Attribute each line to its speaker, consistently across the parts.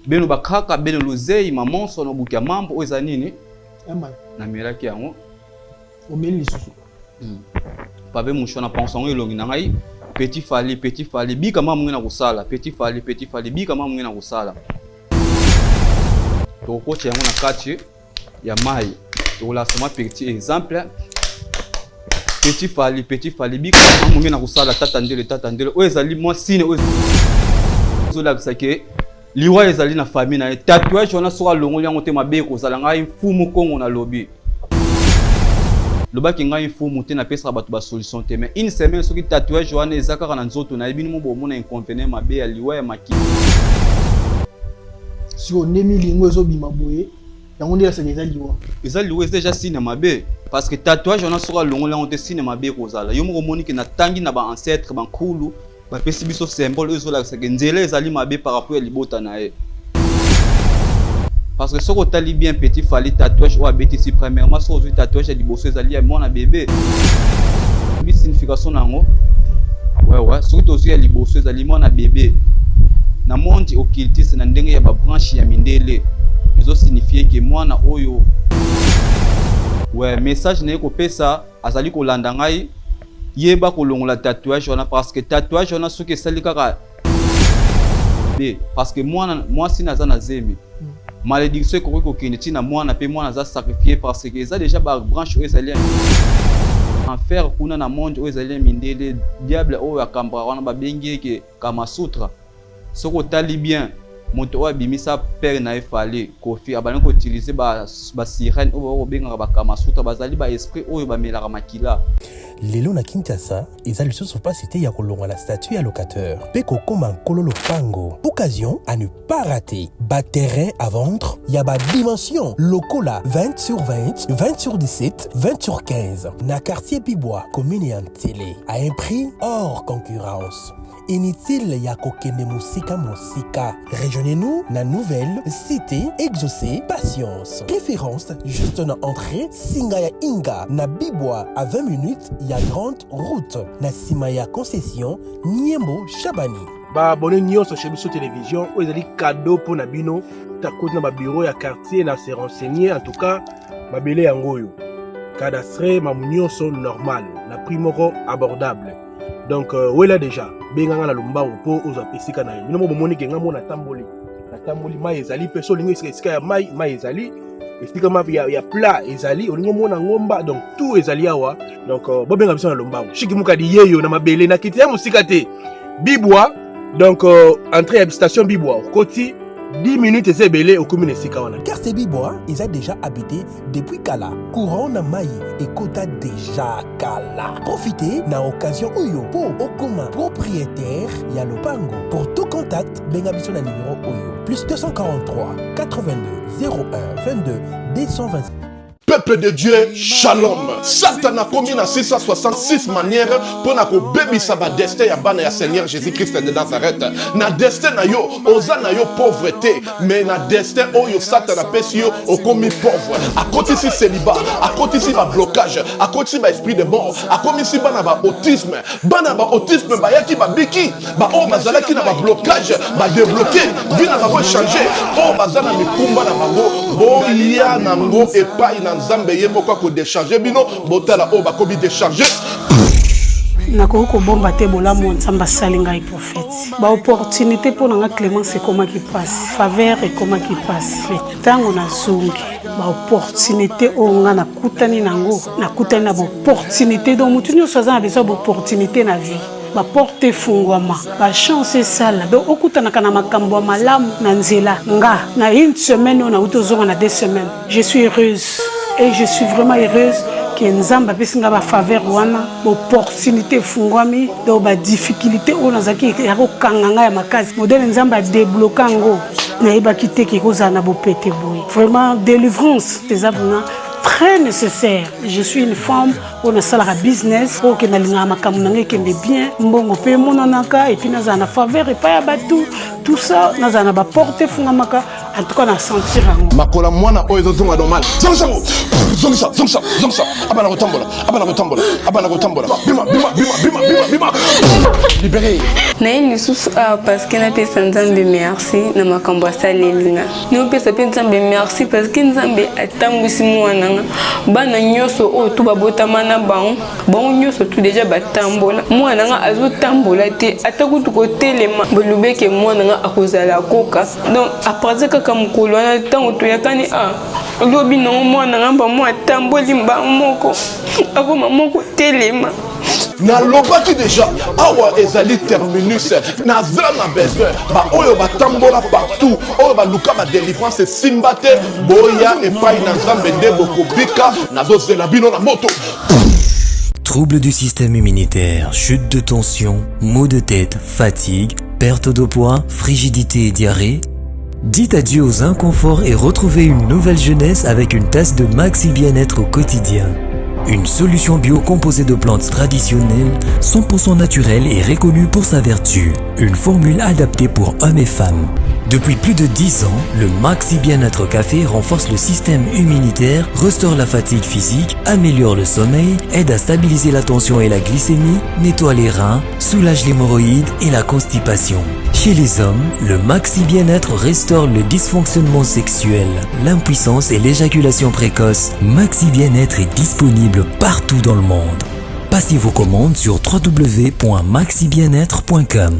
Speaker 1: beno bakaka beno lozei mamonso no bukia mambo oza nini na miraki yango
Speaker 2: omeli lisusu
Speaker 1: pabe mushona pensons elongi na ngai petit fali bika mama ngena kusala petit fali bika mama ngena kusala to kocha yango na kati ya mai to la sema petit exemple petit fali bika mama ngena kusala tata ndele oyezali moi sine ozola bisake liwa ezali na famille na tatouage on a soka longo yango te mabe kozala ngai mfumu kongo na lobi loba ki ngai mfumu te na pesa bato ba solution te mais une semaine soki tatouage wana ezaka na nzoto na ebini mo bomona inconvénient mabe ya liwa ya maki
Speaker 2: si on emi lingo ezobima boye yango ndela se
Speaker 1: eza liwa déjà signe mabe parce que tatouage on a soka longo yango te signe mabe kozala yo mo moni ki na tangi na ba ancêtre ba nkulu ba pesi biso symbole ezola que nzela ezali mabe par rapport à libota na e parce que ce que tu bien petit fali tatouage ou abeti si premièrement so ozui tatouage liboso ezali ya mwana bébé bi signification nango ouais so to ozui ya liboso ezali mwana bébé na monde occultiste na ndenge ya ba branche ya mindele ezo signifier que mwana oyo ouais message na ko pesa azali ko landa ngai yeba ko longola tatouage wana parce que tatouage wana soki esali kaka parce que moi si naza na zemi malédiction ko ko kiniti na mwana pe mwana za sacrifier parce que ça déjà ba branche ezali enfer kuna na monde ezali mindele diable o akambra wana ba bengeke kama sutra soko tali bien moto wa bimisa père na efale kofi abana ko utiliser ba sirène o benga ba kama sutra bazali ba esprit oyo ba melaka makila
Speaker 3: lelo na Kinshasa eza lisusu pas cité ya kolonga la statue ya locateur peko koma kololo pango occasion à ne pas rater bas terrain à vendre ya ba dimension lokola 20/20 20/17 20/15 na quartier Bibois commune en télé à un prix hors concurrence. Inutile ya kokende musika. Rejoignez-nous na nouvelle cité exaucée patience. Référence juste na entrée Singaya Inga na Bibois à 20 minutes ya grande route na Simaya concession Niembo Chabani.
Speaker 2: Ba abonné nyonso chez biso télévision o ezali cadeau pour na bino ta côté na ba bureau ya quartier na se renseigner en tout cas ba belé yangoyo. Cadastre ma nyonso normal na prix moko abordable. Donc wela déjà benganga na lombango po oza pesika na bino mo bomoni ke ngamo na tamboli mai ezali peso lingo esika ya mai ezali esika ma ya plat ezali olingo mona ngomba donc tout ezali awa donc bo benga biso na lombango shiki mukadi yeyo na mabele na kiti ya musika te Bibois donc entrée à station Bibois koti 10 minutes et c'est belé au commune Sikawana.
Speaker 3: Quartier Bibois, ils ont déjà habité depuis Kala. Courant na Maï et Kota déjà Kala. Profitez na occasion Oyo pour Okoma propriétaire Yalopango. Pour tout contact, bengabiso na numéro Oyo. Plus 243 82 01 22 225.
Speaker 4: Peuple de Dieu, shalom. Satan a commis na 666 manières pour na ko bebisa ba destin ya bana ya Seigneur Jésus-Christ de Nazareth. Na destin na yo, oza na yo pauvreté, mais na destin oyo Satan a pesi yo o commis pauvre. A côté si célibat, à côté si ba blocage, à côté si ba esprit de mort, à côté si bana ba autisme ba yaki ba biki, ba o bazala ki na ba blocage, ba débloquer, vina ba changer, o bazala mikumba na bango, bo ya na ngo epai na Nzambe yebo kwa ko décharger bino botala o ba ko bi décharger
Speaker 5: nako ko bomba te bolamu Nzambe salinga i prophète ba opportunité pour nga Clémence et comment qui passe faveur et comment qui passe tango na zungi ba opportunité o nga na kutani nango na kutani na opportunité donc mutu nyoso za na besoin d'opportunité na vie ba porte fungwama ba chance sala donc okutana kana makambo ya malamu na nzela nga na une semaine on a utozonga na 2 semaines je suis heureuse et je suis vraiment heureuse que Nzamba pesinga ba faveur wana opportunité fungwami do ba difficulté on azaki ya ko kanganga ya makasi modèle Nzamba débloquer ngo na iba kité ki koza na bo pété boy vraiment délivrance des abonnés très nécessaire. Je suis une femme pour le salaire business pour que na linga makamuna kende bien mbongo pe monanaka et puis na za na faveur et pas ya batu tout ça na za na ba porter fungamaka en tout cas na sentir ngo
Speaker 4: makola mwana oyo zonga normal zango Zongsa. Abana kotambola. Bima. Libéré.
Speaker 6: Naïm Youssouf parce que n'a pas Nzambe merci na makambo asalelinga. Nous pesa pe Nzambe merci parce que Nzambe atambusi mwana bana nyoso o to babotama na bango nyoso tout déjà batambola. Mwana nga azo tambola te atakutu ko telema bolubeke mwana nga akozala koka. Donc après kaka mukolo na tango to yakani lobi no mwana nga ba mwa tamboli mba moko. Akoma moko telema.
Speaker 4: Na lobaki déjà awa ezali terminus na zela na besoin ba oyo batambola partout oyo baluka ba délivrance simbate boya epai na Nzambe nde bokobika na dozela bino na moto.
Speaker 7: Troubles du système immunitaire, chute de tension, maux de tête, fatigue, perte de poids, frigidité et diarrhée. Dites adieu aux inconforts et retrouvez une nouvelle jeunesse avec une tasse de Maxi Bien-être au quotidien. Une solution bio composée de plantes traditionnelles, 100% naturelle et reconnue pour sa vertu. Une formule adaptée pour hommes et femmes. Depuis plus de 10 ans, le Maxi Bien-être Café renforce le système immunitaire, restaure la fatigue physique, améliore le sommeil, aide à stabiliser la tension et la glycémie, nettoie les reins, soulage l'hémorroïde et la constipation. Chez les hommes, le Maxi Bien-être restaure le dysfonctionnement sexuel, l'impuissance et l'éjaculation précoce. Maxi Bien-être est disponible partout dans le monde. Passez vos commandes sur www.maxibienetre.com.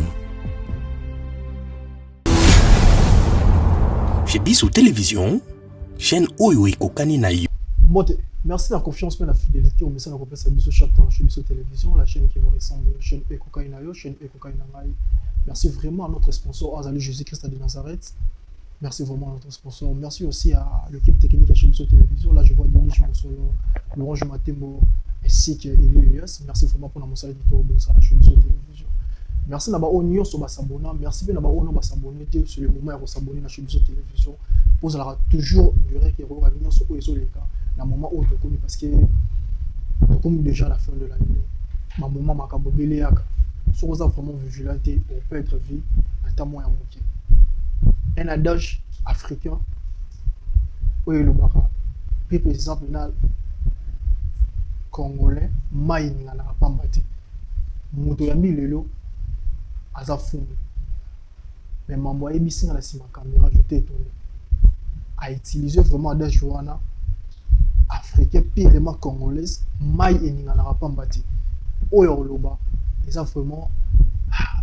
Speaker 3: Chez Bissou Télévision, chaîne Oyo et Kokani Naï.
Speaker 8: Merci de la confiance et de la fidélité au message de la Bissou chaque temps chez Bissou Télévision, la chaîne qui vous ressemble, la chaîne Ekokai Nayo, chaîne Ekokai Naï. Merci vraiment à notre sponsor Azali Jésus-Christ de Nazareth. Merci vraiment à notre sponsor. Merci aussi à l'équipe technique chez Bissou Télévision. Là, je vois Denis Chimosolo, Laurent Jumatembo ainsi que Eli Elias. Merci vraiment pour la monsale de Toro Bonsa chez Bissou Télévision. Merci d'avoir oignon sur Bassabona. Merci bien d'avoir oignon Bassabona. Sur le moment où s'abonner chez Bissou Télévision. Vous allez toujours durer que vous allez sur Oizo les cas. Dans le moment où vous commis parce que vous commis déjà à la fin de l'année. Ma maman m'a kabobélé. Si vous êtes vraiment vigilant, on peut être vu à ta moyen manqué. Un adage africain, où est le baka, par exemple, congolais, maï n'a pas battu. Moto yambi lelo, aza fumi. Mais maman est bissé dans la caméra, je t'ai étonné. A utilisé vraiment adage wana africain, purement congolaise, maï n'a pas battu. Oyo loba. Et ça vraiment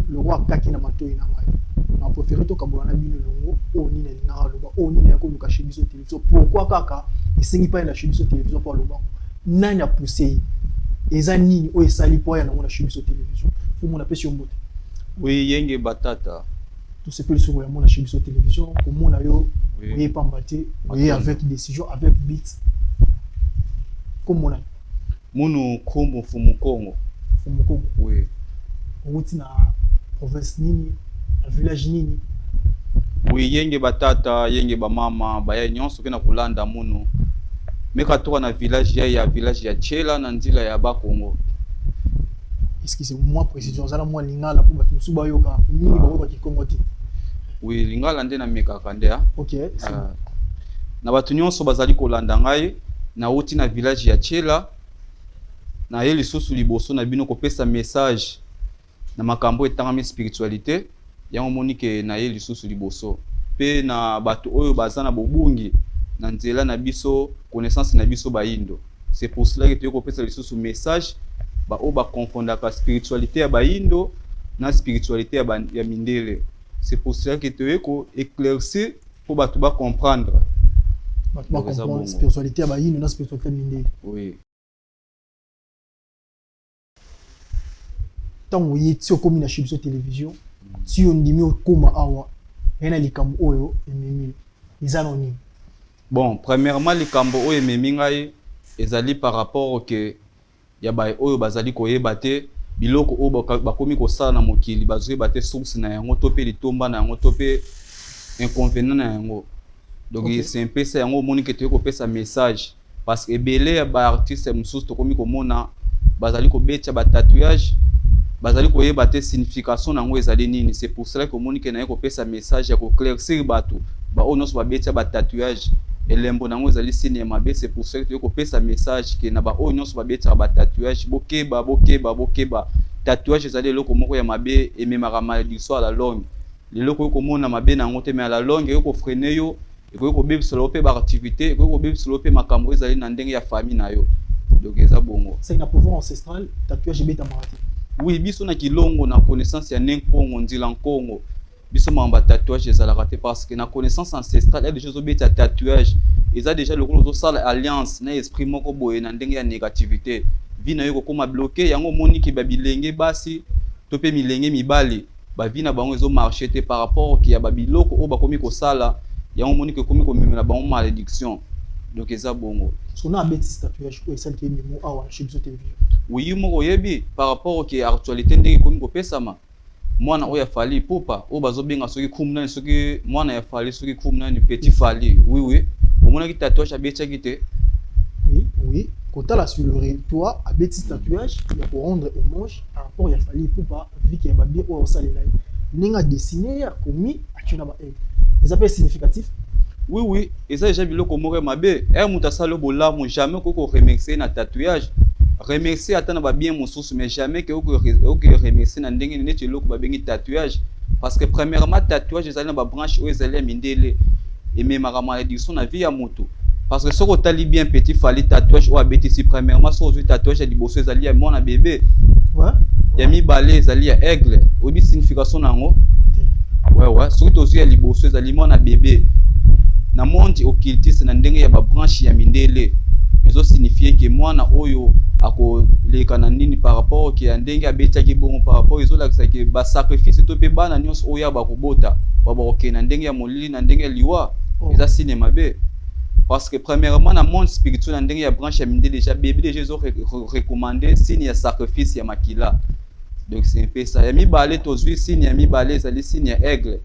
Speaker 8: le roi kaki na mato ina ngai na préféré to kabolana bino longo oni na linga loba oni na ko luka chez Bissou Télévision pourquoi kaka esengi pa na chez Bissou Télévision pour loba nani a poussé eza nini o esali po ya na mona chez Bissou Télévision pour mon appel sur mbote
Speaker 1: oui yenge batata
Speaker 8: tout ce peut sur ya mona chez Bissou Télévision pour mona yo oui pambaté oui avec décision avec beat comme mona
Speaker 1: munu kombo fumu Kongo oui
Speaker 8: route na province nini na village nini
Speaker 1: oui yenge batata yenge bamama baya nyonso kena kulanda munu meka toka na village ya Tchela na nzila ya Bakongo.
Speaker 8: Excusez-moi précision zala moi lingala pour batu suba yoka mingi ba ki Kongo ti
Speaker 1: oui lingala nde na meka kandea
Speaker 8: OK
Speaker 1: na batu nyonso bazali kolanda ngai na uti na village ya Tchela na ye lisusu liboso na bino kopesa message na makambo etangami spiritualité yango monike na ye lisusu liboso pe na bato oyo bazana bobungi na nzela na biso connaissance na biso baindo. C'est pour cela que tu kopesa lisusu message ba o ba confondaka spiritualité ya baindo na spiritualité ya mindele. C'est pour cela que tu eko éclaircir pour bato ba comprendre
Speaker 8: spiritualité ya baindo na spiritualité ya mindele.
Speaker 1: Oui.
Speaker 8: Tango yeti okomi na Bissou Télévision si ondimi okoma awa ena likambo oyo ememi izano nini
Speaker 1: bon premièrement likambo oyo ememi ngai ezali par rapport que ya ba oyo bazali koyeba te biloko oyo bakomi kosala na mokili bazoyeba te source na yango to pe litomba na yango to pe inconvénient na yango donc c'est un peu ça yango omoni ke toye kopesa message parce que ebele ya ba artiste mosusu tokomi komona bazali kobetya ba tatouage bazali koyeba te signification nango ezali nini. C'est pour cela que omoni ke na ye kopesa message ya ko claircir bato ba oyo nyonso babetya ba tatouage elembo nango ezali signe ya mabe. C'est pour ça que tu kopesa message que na ba oyo nyonso babetaka ba tatouage bokeba tatouage ezali eloko moko ya mabe ememaka malédiction à la longue. Leloko yo komona mabe nango te, mais à la longue yo kofrene yo ekoki kobebisela yo mpe baactivité, ekoki kobebisela yo mpe makambo ezali na ndenge ya famille na yo. Donc eza bongo.
Speaker 8: C'est un pouvoir ancestral, tatouage ebeta marate.
Speaker 1: Oui, biso na kilongo na connaissance ya nenkongo ndila nkongo. Biso mamba tatouage ezalaka te parce que na connaissance ancestrale, il y a des choses obeta tatouage. Eza déjà le gros sala alliance na esprit moko boye na ndenge ya négativité. Vi na yo kokoma bloqué yango moni ki babilenge basi to pe milenge mibali. Ba vi na bango ezo marcher te par rapport ki ya babiloko o bakomi ko sala yango moni ke komi ko memela bango malédiction. Donc eza bongo.
Speaker 8: So na bêtise tatouage ko celle qui est mimo awa chez biso télévision.
Speaker 1: Oui, moko yebi par rapport ki actualité ndenge komi ko pesama. Mwana oya fali popa o bazobenga soki kumna soki mwana ya fali soki kumna ni petit fali. Oui. Omona ki tatouage abetcha kite.
Speaker 8: Oui. Kotala sur le toi à bêtise tatouage, il y a pour rendre hommage par rapport à fali popa vu qu'il y a babie ou osalela. Ninga dessiné ya komi akina ba egg. Les appels significatifs.
Speaker 1: Oui, et ça déjà biloko moko mabe. Muta salo bolamu jamais ko remercier na tatouage. Remercier atana ba bien mosusu mais jamais que remercier na ndenge neti loko ba bengi tatouage parce que premièrement tatouage ezali na ba branche o ezali mindele et même ma malédiction na vie ya moto parce que soko tali bien petit fali tatouage o abeti si premièrement so zo tatouage ya liboso ezali ya mwana bébé. Ouais. Ya mi balé ezali ya aigle. Obi signification nango. Ouais, surtout aussi ya liboso ezali mwana bébé. Na monde occultiste na ndenge ya ba branche ya mindele. Ezo signifier que mwana oyo ako leka na nini par rapport ki ndenge abeta ki bongo par rapport ezo la que ba sacrifice to pe bana nyonso oya ba kobota baba ok na ndenge ya molili na ndenge ya liwa eza signe mabe parce que premièrement na monde spirituel na ndenge ya branche ya mindele déjà bébé déjà ezo recommander signe ya sacrifice ya makila. Donc c'est un peu ça ya mibale tozwi signe ya mibale ezali signe ya aigle.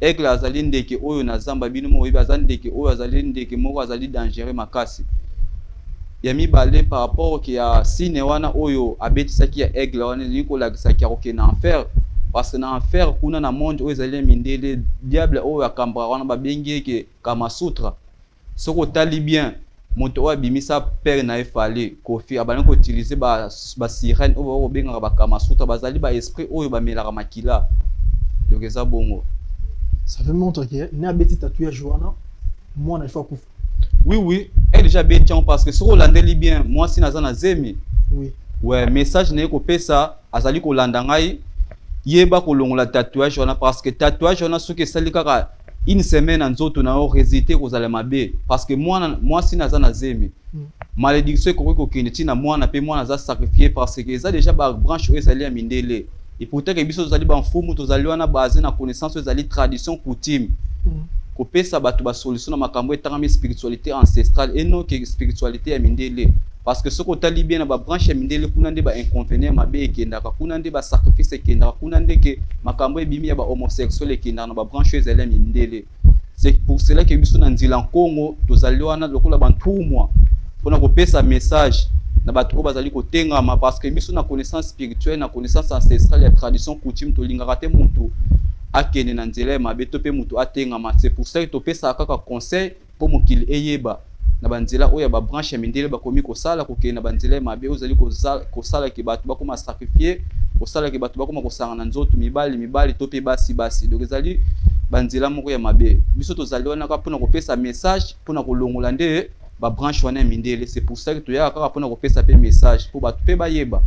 Speaker 1: Aigle azali ndeke oyo na zamba bino mo oyo azali ndeke oyo azali ndeke moko azali dangereux makasi. Ya mibale par rapport ki ya signe wana oyo abetisaki ya aigle wana liko lakisaki ya na enfer parce que na enfer kuna na monde oyo ezali mindele diable oyo akambra wana babengi ke Kama Sutra. Soko tali bien moto oyo bimisa père na efali kofi abana ko utiliser ba sirène oyo benga ba Kama Sutra bazali ba esprit oyo ba melaka makila. Donc eza bongo.
Speaker 8: Ça veut montrer que na beti tatouage wana moi na fois kufa.
Speaker 1: Oui, elle déjà bétiant parce que sur Holandais bien, moi si naza na zemi.
Speaker 8: Oui.
Speaker 1: Ouais, message na ko pesa azali ko landa ngai yeba ko longola tatouage wana parce que tatouage wana soki sali kaka une semaine nzoto na o hésiter ko zala mabe parce que moi si naza na zemi. Malédiction ko kende na moi na pe moi naza sacrifier parce que ça déjà ba branche o ezali ya mindele. Et pourtant que biso zali ba mfumu to zali wana basé na connaissance ezali tradition coutume. Kopesa batu ba solution na makambo etangami spiritualité ancestrale et non que spiritualité ya mindele parce que soko tali bien na ba branche ya mindele kuna nde ba inconvénient mabe ekendaka kuna nde ba sacrifice ekendaka kuna nde ke makambo ebimi ya ba homosexuel ekendaka na ba branche ezali ya mindele. C'est pour cela que biso na nzila Congo tozali wana lokola bantumwa pona kopesa message na batu bazali kotengama parce que biso na connaissance spirituelle na connaissance ancestrale ya tradition coutume to lingaka te mutu akene na nzela mabe to pe mutu atengama. C'est pour ça que to pesa kaka conseil pour mokili eyeba na banzela oya ba branche ya mindele bakomi kosala kokene na banzela mabe ozali kosala ki batu bakoma sacrifier kosala ki batu bakoma kosanga na nzoto mibali to pe basi. Donc ezali banzela moko ya mabe biso tozali wana ka pona kopesa message pona kolongola nde ba branche wana ya mindele. C'est pour ça que to ya kaka pona kopesa pe message pour batu pe bayeba.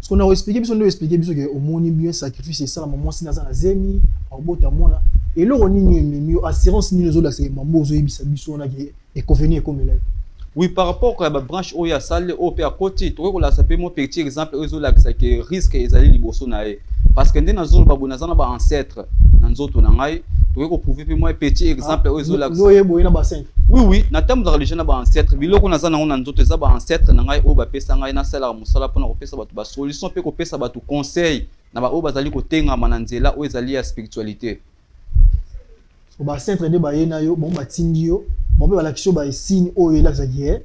Speaker 8: Ce qu'on a expliqué que au moni bien sacrifice ça la maman si naza na zemi au bota mona et là on ni mieux assurance ni les autres c'est mambo zo yebisa biso na ke et convenir comme là.
Speaker 1: Oui, par rapport à la branche oya sale au pe à côté to ko la sape mo petit exemple ezo la que risque ezali liboso na e parce que ndena zolo babona zana ba ancêtre na nzoto na ngai to ko prouver pe moi petit exemple ezo la
Speaker 8: no yebo ina ba 5.
Speaker 1: Oui, na terme de religion na ba ancêtre biloko na zana na nzoto eza ba ancêtre na ngai o ba pesa ngai na sala musala pona ko pesa batu ba solution pe ko pesa batu conseil na ba o bazali ko tenga mananzela o ezali ya spiritualité.
Speaker 8: So ba centre de ba yena yo bon ba tindi yo bon pe ba l'action ba signe o yela za guerre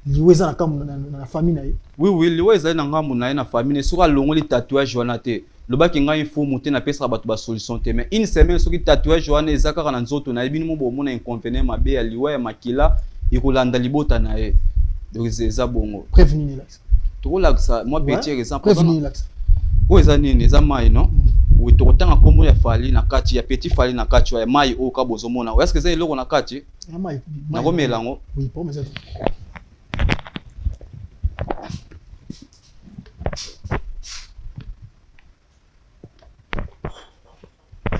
Speaker 8: liweza na kam na famille na ye.
Speaker 1: Oui, liweza na ngamu na famille sur alongoli tatouage wana te lobaki ngai fumu te na pesa bato ba solution te mais une semaine soki tatouage wana ezaka na nzoto na ebini mo bomona inconvénient mabe ya liwa ya makila ikolanda libota na ye donc eza bongo
Speaker 8: prévenir l'axe
Speaker 1: tokolakisa moi petit exemple
Speaker 8: prévenir l'axe
Speaker 1: oyo eza nini eza mai non oui tokotanga kombo ya fali na kati ya petit fali na kati ya mai oyo ka bozomona oyo eske eza eloko na kati
Speaker 8: ya mai
Speaker 1: na komela ngo
Speaker 8: oui pour mais ça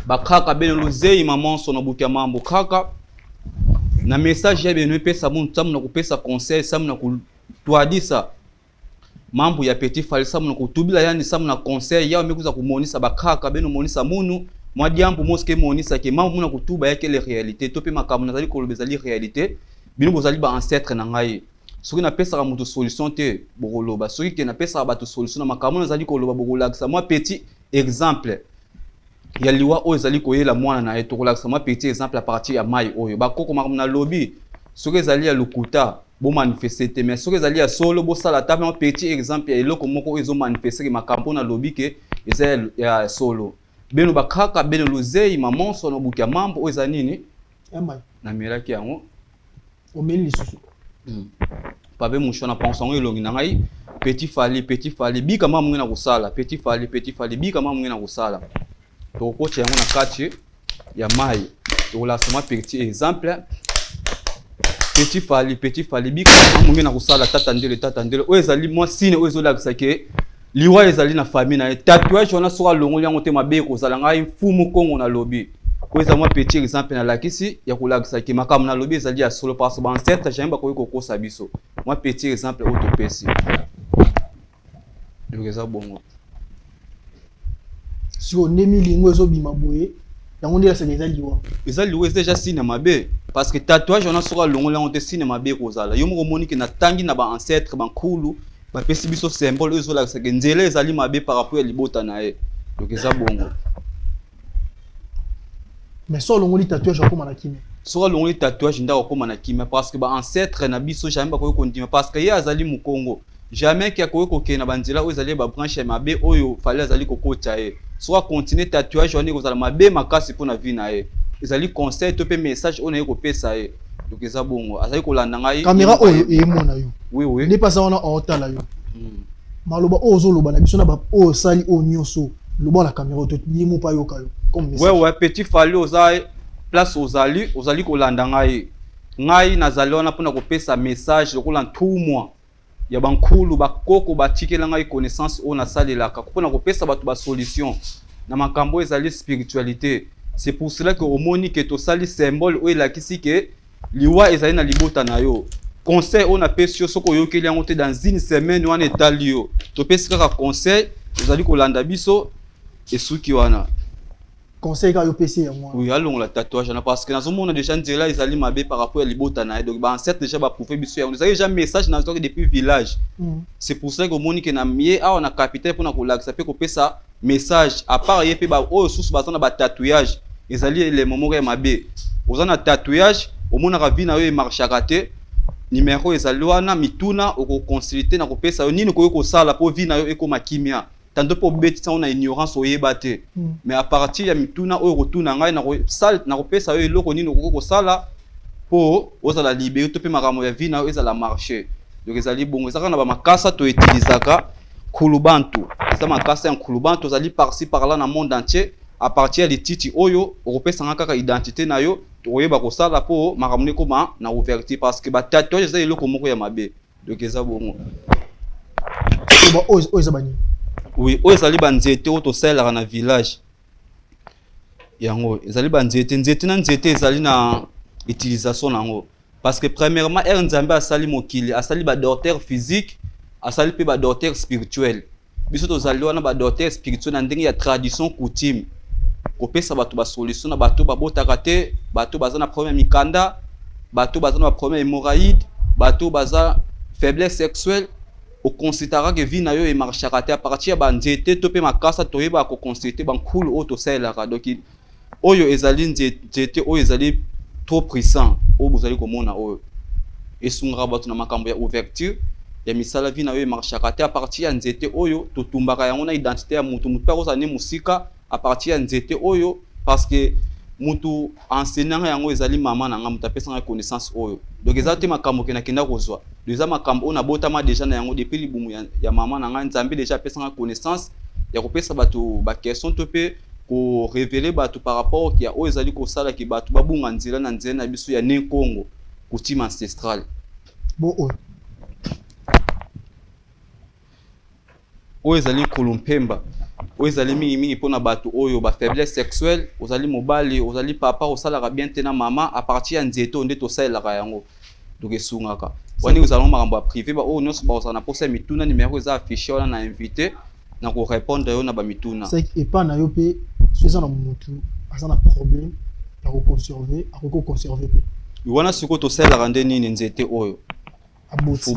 Speaker 1: bakaka bene luzei mamonso na bukia mambo kaka na message ya bene pesa muntu tamu na kupesa conseil samu na kutwadisa mambo ya petit fali samu na kutubila yani samu na conseil yao mekuza kumonisa bakaka bene monisa munu mwadiambu moske monisa ke mambo muna kutuba yake les réalités tope makamu nazali kolobeza li réalité bino bozali ba ancêtre na ngai soki na pesa ka mutu solution te bokoloba soki ke na pesa ba to solution na makamu nazali koloba bokolakisa moi petit exemple ya liwa oyo ezali koyela mwana na ye tokolakisa moi petit exemple à partir ya mai oyo bakoko makamu na lobby soki ezali ya lokuta bo manifester te mais soki ezali ya solo bo sala ta moi petit exemple ya eloko moko ezo manifester ke makambo na lobby ke eza ya solo beno bakaka beno luzei mamonso na bukia mambo oyo eza nini
Speaker 8: mai
Speaker 1: na miraki yango
Speaker 8: omeli lisusu
Speaker 1: pabe musho na pension elongi na ngai petit fali bika mama mwina kusala petit fali bika mama mwina kusala tokocha yango na kati ya mai tokolasema petit exemple petit fali bika mama mwina kusala tata ndele oyo ezali mwa sine oyo ezolakisa ke liwa ezali na famille na tatouage wana soka longo yango te mabe kozala ngai mfumu kongo na lobby ko eza mwa petit exemple na lakisi ya kolakisa ke makamu na lobby ezali ya solo parce ba ancêtre jamais ba koyiko kosa biso mwa petit exemple autopesi eza bongo
Speaker 8: si on emi lingo ezobima boye yango ndela sene eza liwa
Speaker 1: déjà sine mabe parce que tatouage wana soka longo yango te sine mabe kozala yo moko moni ke na tangi na ba ancêtre ba nkulu ba pesi biso symbole ezo lakisa ke nzela ezali mabe par rapport ya libota na ye donc eza bongo
Speaker 8: mais so longo li tatouage akoma na kimia
Speaker 1: soka longo li tatouage ndako koma na kimia parce que ba ancêtre na biso jamais ba koyo kondima parce que ye azali mukongo jamais ki akoyo kokena banzela oyo ezali ba branche mabe oyo fallait azali kokota ye soka continuer tatouage wana kozala mabe makasi pona vie na ye ezali conseil to pe message ona ye kopesa ye donc eza bongo azali kolanda ngai
Speaker 8: caméra oyo emona yo
Speaker 1: oui
Speaker 8: ne pas ça wana otala yo maloba ozo loba na biso na ba o sali o nyonso loba la caméra to yimo pa yoka yo comme message
Speaker 1: ouais petit fali ozai place ozali kolanda ngai nazali wana pona kopesa message lokola ntumwa ya bankulu bakoko batikela ngai connaissance ona salelaka pona kopesa bato ba solution na makambo ezali spiritualité c'est pour cela que omoni ke to sali symbole o elakisi ke liwa ezali na libota na yo conseil on a pesi yo soko yokeli yango te dans une semaine wana etali yo to pesi kaka conseil ezali kolanda biso esuki wana
Speaker 8: conseil ka yo pesi ya moi
Speaker 1: oui allons la tatouage na parce que dans ce monde déjà nzela ezali mabe par rapport à libota na donc ba ancêtre déjà ba prouver biso yango ezali déjà message na stock depuis village c'est pour ça que omoni ke na mie a on a capitaine pour na kolakisa pe kopesa message à part ye pe ba o sous bazana ba tatouage ezali les moments ya mabe ozana tatouage omona vie na yo e marchaka te numéro ezali wana mituna oko consulter na kopesa yo nini koyo kosala po vie na yo ekoma kimia tando po betisa ona ignorance oyeba te mais à partir ya mituna oyo kotuna ngai na kopesa yo eloko nini oko kosala po ozala libéré to pe makambo ya vie na yo ezala marché donc ezali bongo ezaka na ba makasa to utilisaka kulubantu eza makasa ya kulubantu ozali par-ci par-là na monde entier à partir des titi oyo okopesa nga kaka identité na yo toyeba kosala po makamune koma na ouverture parce que ba tatouage eza eloko moko ya mabe donc eza bongo
Speaker 8: ba oyo eza bani
Speaker 1: oui oyo ezali banzete oyo tosalelaka na village yango ezali banzete na nzete ezali na utilisation nango parce que premièrement nzambe asali mokili asali ba docteur physique asali pe ba docteur spirituel biso tozali wana ba docteur spirituel na ndenge ya tradition coutume kopesa bato ba solution na bato babotaka te bato baza na problème mikanda bato baza na problème hémorroïde bato baza faiblesse sexuelle o considérer que vie na yo e marchaka te à partir ba nzete to pe makasa toyeba ko consulter bankulu o to salaka donc oyo ezali nzete oyo ezali trop puissant o bozali komona oyo esunga bato na makambo ya ouverture ya misala vi na yo marchaka te à partir ya nzete oyo totumbaka yango na identité ya mutu mutu pa kozala ne musika à partir ya nzete oyo parce que mutu enseignant yango ezali mama na nga mutu apesanga connaissance oyo donc eza te makambo ke nakenda kozwa eza makambo ona botama déjà na yango depuis libumu ya mama na nga nzambe déjà apesanga connaissance ya kopesa bato ba question to pe ko révéler bato par rapport ki ya oyo ezali kosala ki bato babunga nzela na nzela na biso ya ne Congo coutume ancestrale
Speaker 8: bon
Speaker 1: oyo ezali kolumpemba oyo ezali mingi mpona bato oyo ba faiblesse sexuelle ozali mobali ozali papa osalaka bien te na mama à partir ya nzeto nde tosalelaka yango donc esungaka wani ozalaka makambo ya privé ba oyo nyonso bazala na posa ya mituna numéro eza affiché wana na invité na ko répondre yo na ba mituna
Speaker 8: c'est epa na yo pe soza na mutu asa na problème ya ko conserver pe
Speaker 1: wana siko tosalelaka nde nini nzete oyo
Speaker 8: aboti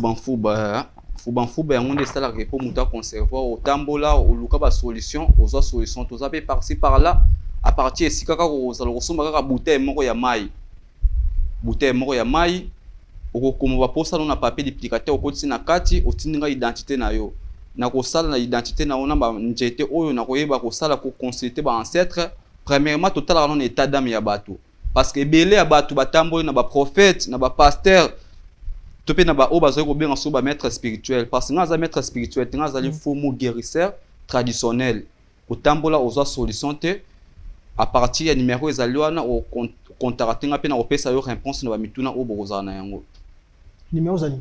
Speaker 1: fuba yango nde esalaka po mutu aconservoir otambola oluka basolution ozwa solution toza mpe par-ci par-là à partir esika kaka ozala kosomba kaka bouteille moko ya mai okokoma baposano na papier duplicateur okotisi na kati otindinga identité na yo na kosala na identité na yo na banzete oyo na koyeba kosala koconsulter baancetre premièrement totalaka nano état d'âme ya bato parce que ebele ya bato batamboli na baprophète na bapaster to pe na ba o bazali kobenga so ba maître spirituel parce que nga za maître spirituel nga zali fumu guérisseur traditionnel otambola ozwa solution te à partir ya numéro ezali wana o contacter nga pe na opesa yo réponse na ba mituna o bokozala na yango
Speaker 8: numéro zali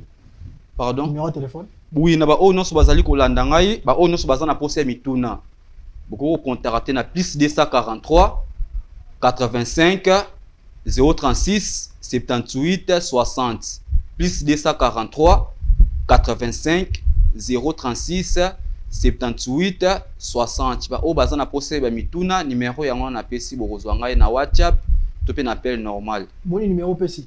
Speaker 1: pardon
Speaker 8: numéro de téléphone
Speaker 1: oui na ba o nyonso bazali kolanda ngai ba o nyonso bazana posa ya mituna boko contacter na plus 243 85 036 78 60 plus 243 85 036 78 60 ba o bazana posa ba mituna numéro yango na pesi bokozwa ngai na WhatsApp to pe na appel normal
Speaker 8: boni numéro pesi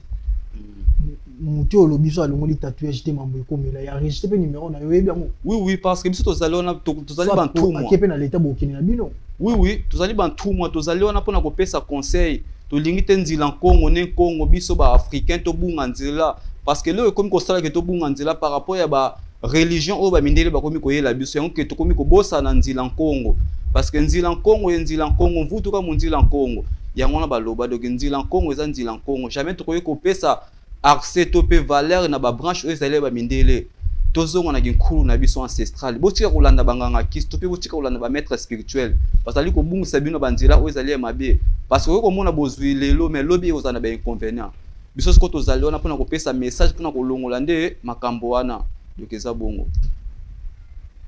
Speaker 8: mutu olobiso alongoli tatouage te mambo ekomela ya registre pe numéro na yo yebi yango
Speaker 1: oui parce que biso tozali wana tozali bantumwa
Speaker 8: akepe na leta bokeni na bino
Speaker 1: oui tozali bantumwa tozali wana mpona kopesa conseil tolingi te nzila nkongo ne nkongo biso ba africain to bunga nzela parce que leo ekomi kosala ke to bunga nzela par rapport ya ba religion oyo bamindele bakomi koyela biso yango ke tokomi kobosa na nzila nkongo parce que nzila nkongo mvutuka mu nzila nkongo yango na baloba donc nzila nkongo eza nzila nkongo jamais tokoyi kopesa accès to pe valeur na ba branche oyo ezali bamindele tozonga na ginkulu na biso ancestral botika kolanda banganga kisto pe botika kolanda ba maître spirituel bazali kobungisa bino banzela oyo ezali mabe parce que komona bozwi lelo mais lobi ozana ba inconvénient biso siko tozali wana mpona kopesa message mpona kolongola nde makambo wana donc eza bongo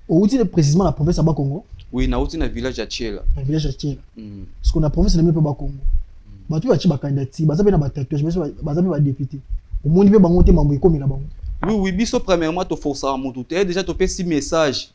Speaker 8: outi précisément la province ya Bakongo
Speaker 1: oui na outi na village ya Tchela
Speaker 8: na village ya Tchela parce qu'on a province na mipe Bakongo batu ya chiba kandidati bazabe na ba tatouage bazabe ba député omoni pe bango te mambo ekomela bango
Speaker 1: oui biso premièrement to forcer mutu te déjà to pesi message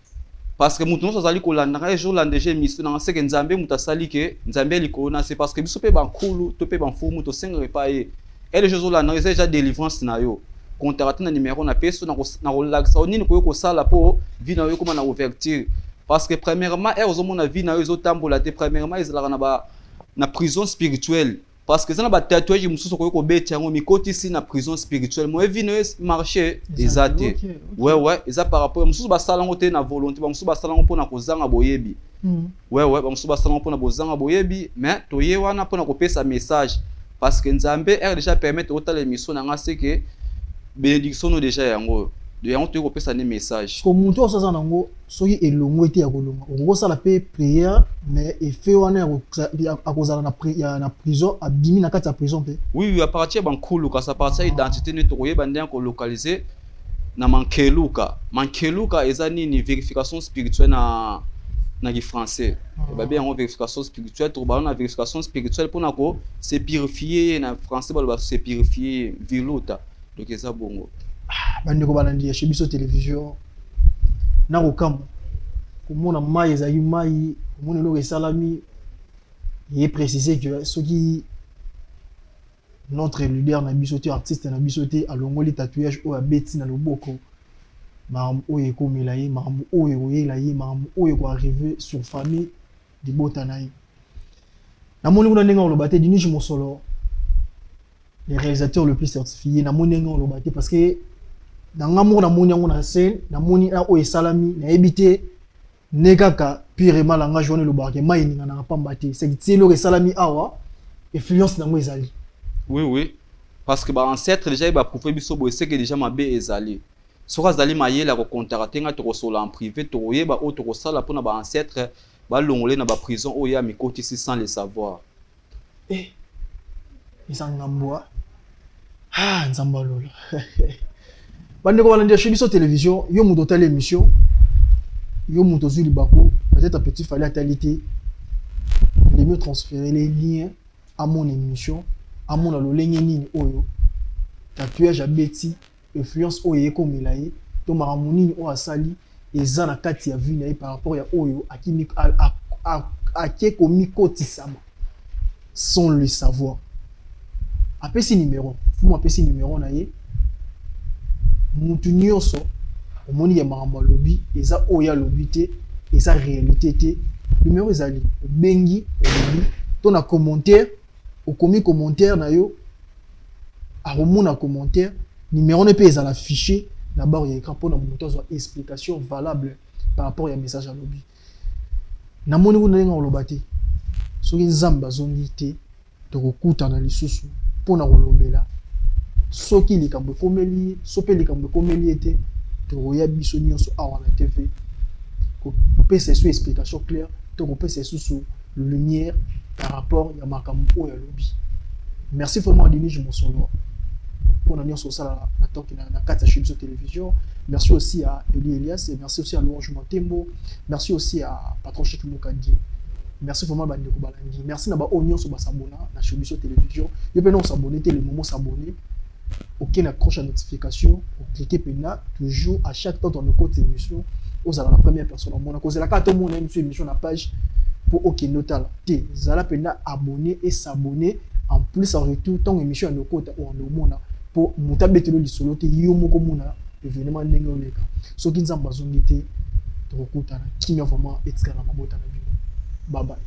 Speaker 1: parce que mutu nyonso azali kolanda ngai jour landeje mission na seke nzambe mutu asali ke nzambe likona c'est parce que biso pe bankulu to pe banfumu to senga pa ye et les choses là na déjà délivrance na yo contacter na numéro na peso na relaxa nini ko ko sala po vie na yo comme na ouverture parce que premièrement ozomona vie na yo ezotambola te premièrement ezalaka na ba na prison spirituelle parce que ça na ba tatouage mususu ko beti yango mikoti si na prison spirituelle mo vie na yo marché ezate ouais eza par rapport mususu ba sala ngo te na volonté ba mususu ba sala ngo pona kozanga boyebi ouais ba mususu ba sala ngo pona bozanga boyebi mais to ye wana pona ko pesa message parce que nzambe déjà permettre otala émission na nga c'est que bénédiction no déjà yango de yango to ko pesa ne message
Speaker 8: ko muntu osaza nango soki elongo ete ya kolonga okosala pe prière mais effet wana ya akozala na prison abimi na kati ya prison pe
Speaker 1: oui à partir bankulu ka sa partir identité ne to koyeba ndenge ko localiser na mankeluka eza nini vérification spirituelle na gi français ba bien en vérification spirituelle to ba na vérification spirituelle pour na ko se purifier na français ba se purifier viluta donc eza bongo
Speaker 8: bandeko balandi ya Shebiso télévision na kokamo komona mai ezali mai komona eloko esalami ye préciser que soki notre leader na biso te artiste na biso te alongoli tatouage oyo abeti na loboko makambo oyo ekomela ye makambo oyo ekoyela ye makambo oyo ekoarrive sur famille libota na ye namoni kuna ndenge oloba te Dinish Mosolo le réalisateur le plus certifié namoni ndenge oloba te parce que dans l'amour na moni na scène na moni na o salami na ebité nekaka purement langa journée le barke mai ninga na pambate c'est que le salami awa influence na moi ezali.
Speaker 1: Oui parce que ba ancêtre déjà ba prouver biso bo c'est que déjà mabe ezali soka zali mayela ko contacter nga to sola en privé to yeba o to sala pona ba ancêtre ba longolé na ba prison o ya mikoti sans le savoir.
Speaker 8: Isangambwa nzamba lolo bande ko balandi chez biso télévision yo muto tele émission yo muto zuli bako peut-être un petit fallait alité les mieux transférer les liens à mon émission à mon lolenge nini oyo tatouage abeti influence oyo ko milaye to maramunini o asali eza na kati ya vie na par rapport ya oyo akimi akie ko mikoti sama sans le savoir. Apesi numéro, vous m'appelez numéro na ye. Mutu nyonso omoni ya maramba lobby, eza oya lobby te, eza réalité te. Numéro ezali bengi lobby, to na commentaire, okomi commentaire na yo, aromona commentaire, numéro ne peut ezala affiché na barre ya écran pour na mutu zo explication valable par rapport à message à lobby. Na moni kuna nga olobate. Soki nzamba zongi te, to kokuta na lisusu. Pona kolobela soki likambo komeli sope likambo komeli ete to ya biso nyonso awa na TV ko pesa sur explication claire to ko pesa sous lumière par rapport ya makambo ya lobby. Merci vraiment à Denis Mosolo pona nyonso sala na toki na kati ya Shibso télévision. Merci aussi à Eli Elias et merci aussi à Louange Montembo. Merci aussi à Patron Cheikh Mukadi. Merci vraiment bande ko balangi. Merci na ba onyo so ba s'abonner na Shibso télévision. Yo pe non s'abonner le moment s'abonner. OK na cloche à notification, ou cliquer pena toujours à chaque temps dans le code émission. Aux la première personne au monde. Cause la carte mon émission na page pour OK notal. T zala pena abonner et s'abonner en plus en retour ton émission à nos côtés ou en monde pour mutabetelo lisolo te yo moko mona événement ndenge oleka. So ki nzamba zongi te to kokutana kimia vraiment etikana mabota na bino. Bye bye.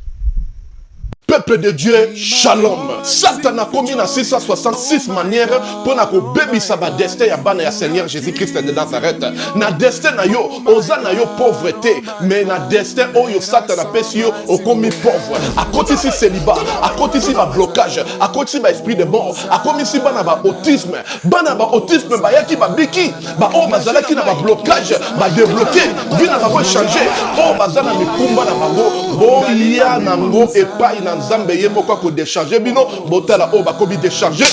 Speaker 4: Peuple de Dieu, shalom. Satan a commis na 666 manières pour na ko baby saba destin ya bana ya Seigneur Jésus-Christ de Nazareth. Na destin na yo, oza na yo pauvreté, mais na destin oyo Satan a pesi yo o commis pauvre. A côté si célibat, a côté si ba blocage, a côté si ba esprit de mort, a commis si bana ba autisme ba yaki ba biki, ba o bazala ki na ba blocage, ba débloquer, vina ba ko changer, o bazala mi kumba na bango, bo ya nango et pas ina Nzambe ye moko ko décharger bino botala o ba kobi décharger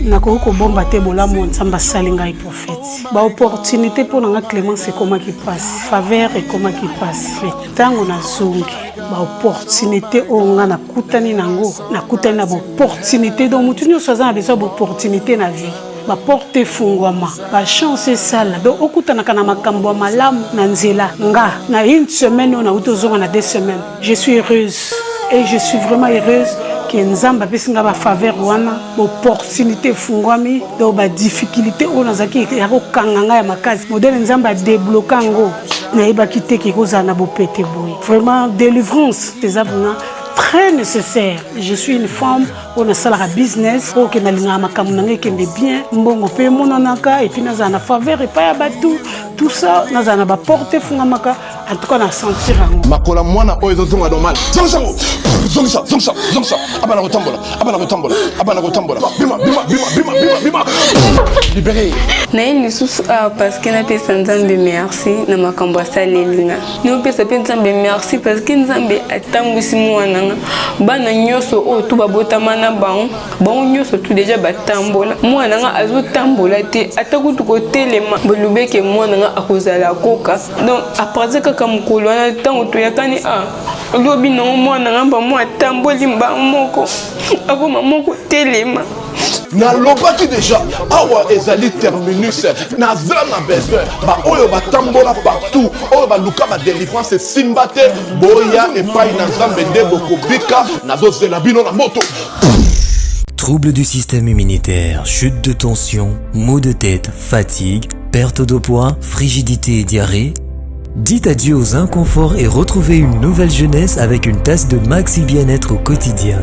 Speaker 5: nako ko bomba te bola mo Nzamba salinga prophète ba opportunité pour nga Clémence comment qui passe faveur et comment qui passe tango na zungi ba opportunité o nga na kutani nango na kutani na opportunité donc mutu nyo soza na besoin opportunité na vie ba porte fungwama ba chance sala donc okutana kana makambo malamu na nzela nga na une semaine on a utozonga na 2 semaines je suis heureuse et je suis vraiment heureuse que Nzamba pesinga ba faveur wana opportunité fungwami do ba difficulté on azaki ya ko kanganga ya makazi modèle Nzamba débloquer ngo na iba kiteki koza na bo pété boy vraiment délivrance des abonnés très nécessaire. Je suis une femme, on a salaire business, on a linga makamuna qui est bien, mbongo pe monanaka et puis naza na faveur et pas abatu tout ça naza na ba porter fungamaka en tout cas na sentir ngo.
Speaker 4: Makola mwana oyo zonga normal. Zonga abana kotambola. Bima. Libéré.
Speaker 6: Na ini susu parce que na pesa Nzambe merci na makambo salelinga. Nous pesa Nzambe merci parce que Nzambe atambwisi mwana bana nyoso o tu babotama na bango nyoso tu déjà batambola mwana nga azotambola te atakutu ko telema bolubeke mwana nga akozala koka donc après kaka mukolo na tango to yakani lobi no mwana nga ba mwa tamboli mba moko akoma moko telema
Speaker 4: na lobaki déjà awa ezali terminus na zana besoin ba oyo batambola partout oyo ba luka ba délivrance simbate boya et pas na Nzambe ndebo kobika nazo zela bino na moto.
Speaker 7: Troubles du système immunitaire, chute de tension, maux de tête, fatigue, perte de poids, frigidité et diarrhée. Dites adieu aux inconforts et retrouvez une nouvelle jeunesse avec une tasse de Maxi Bien-être au quotidien.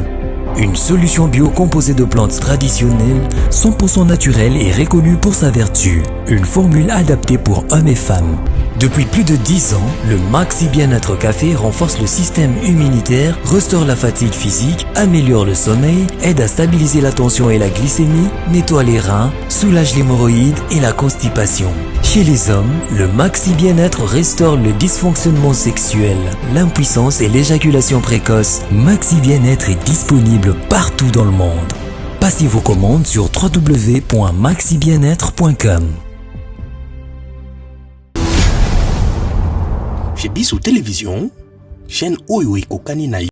Speaker 7: Une solution bio composée de plantes traditionnelles, 100% naturelle et reconnue pour sa vertu. Une formule adaptée pour hommes et femmes. Depuis plus de 10 ans, le Maxi Bien-être Café renforce le système immunitaire, restaure la fatigue physique, améliore le sommeil, aide à stabiliser la tension et la glycémie, nettoie les reins, soulage l'hémorroïde et la constipation. Chez les hommes, le Maxi Bien-être restaure le dysfonctionnement sexuel, l'impuissance et l'éjaculation précoce. Maxi Bien-être est disponible partout dans le monde. Passez vos commandes sur www.maxibienêtre.com.
Speaker 3: Chez Bissou Télévision, chaîne Oyo Kokani na